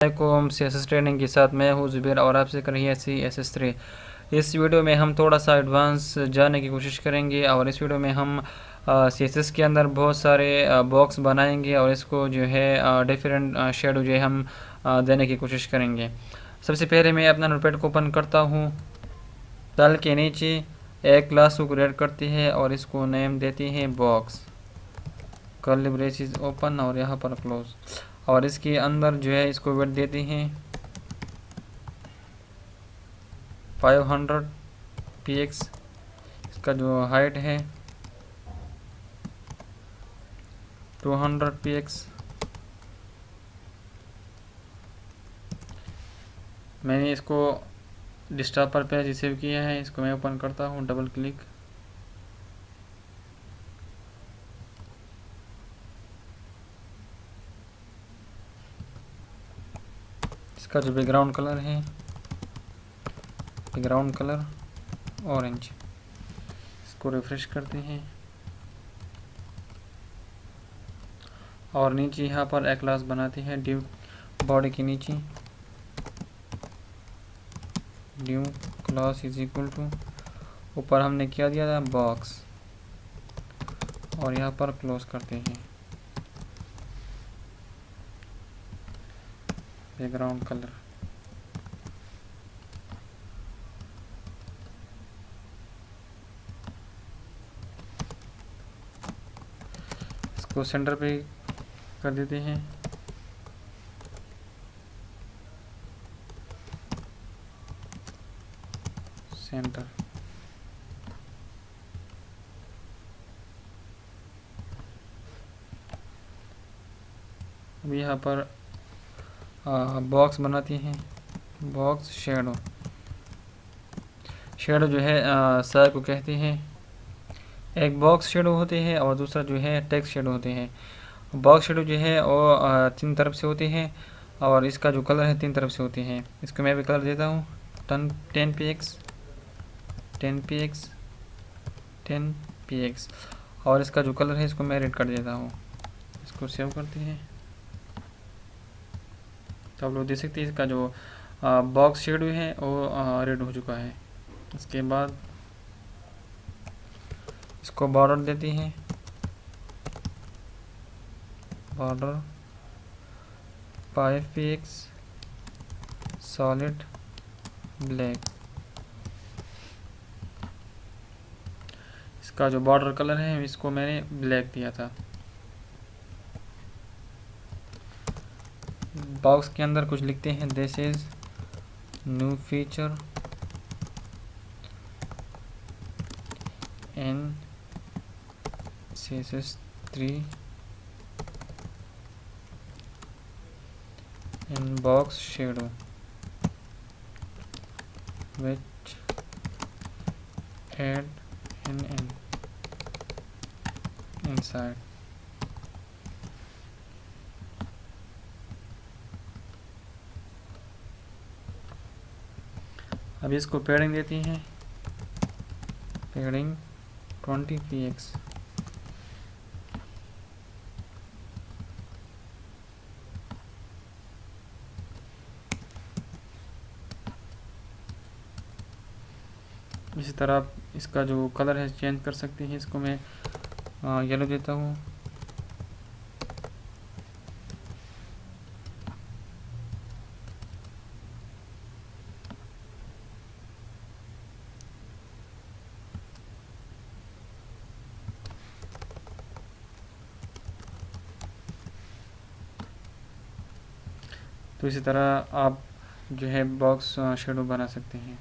वालेकुम CSS training के साथ मैं हूँ ज़ुबैर और आपसे कर रही है CSS3। इस वीडियो में हम थोड़ा सा एडवांस जानने की कोशिश करेंगे और इस वीडियो में हम CSS के अंदर बहुत सारे बॉक्स बनाएंगे और इसको जो है डिफरेंट शेडो जो है हम देने की कोशिश करेंगे। सबसे पहले मैं अपना नोटपैड को ओपन करता हूँ। तल के नीचे एक क्लास को क्रिएट करती है और इसको नेम देती है बॉक्स, कर्ली ब्रेसेस ओपन और यहाँ पर क्लोज, और इसके अंदर जो है इसको वेट देती हैं 500 px। इसका जो हाइट है 200 px। मैंने इसको डेस्कटॉप पर पेज सेव किया है, इसको मैं ओपन करता हूँ, डबल क्लिक। इसका जो बैकग्राउंड कलर है, बैकग्राउंड कलर ऑरेंज। इसको रिफ्रेश करते हैं और नीचे यहाँ पर एक क्लास बनाते हैं ड्यू बॉडी के नीचे ड्यू क्लास इज इक्वल टू, ऊपर हमने क्या दिया था बॉक्स, और यहाँ पर क्लोज करते हैं बैकग्राउंड कलर। इसको सेंटर पे कर देते हैं। सेंटर अब यहाँ पर बॉक्स बनाती हैं, बॉक्स शेडो। शेडो जो है सार को कहते हैं। एक बॉक्स शेडो होते हैं और दूसरा जो है टेक्स्ट शेडो होते हैं। बॉक्स शेडो जो है वो 3 तरफ से होते हैं और इसका जो कलर है 3 तरफ से होते हैं। इसको मैं भी कलर देता हूँ 10 px 10 px 10 px, और इसका जो कलर है इसको मैं रेड कर देता हूँ। इसको सेव करते हैं तो आप लोग देख सकते हैं इसका जो बॉक्स शेडो है वो रेड हो चुका है। इसके बाद इसको बॉर्डर देती हैं, बॉर्डर 5 px सॉलिड ब्लैक। इसका जो बॉर्डर कलर है इसको मैंने ब्लैक दिया था। बॉक्स के अंदर कुछ लिखते हैं, this is new feature in CSS3 in box shadow which add an inside। अब इसको पैडिंग देती हैं, पैडिंग 20 px। इसी तरह आप इसका जो कलर है चेंज कर सकते हैं। इसको मैं येलो देता हूँ। तो इसी तरह आप जो है बॉक्स शेडो बना सकते हैं।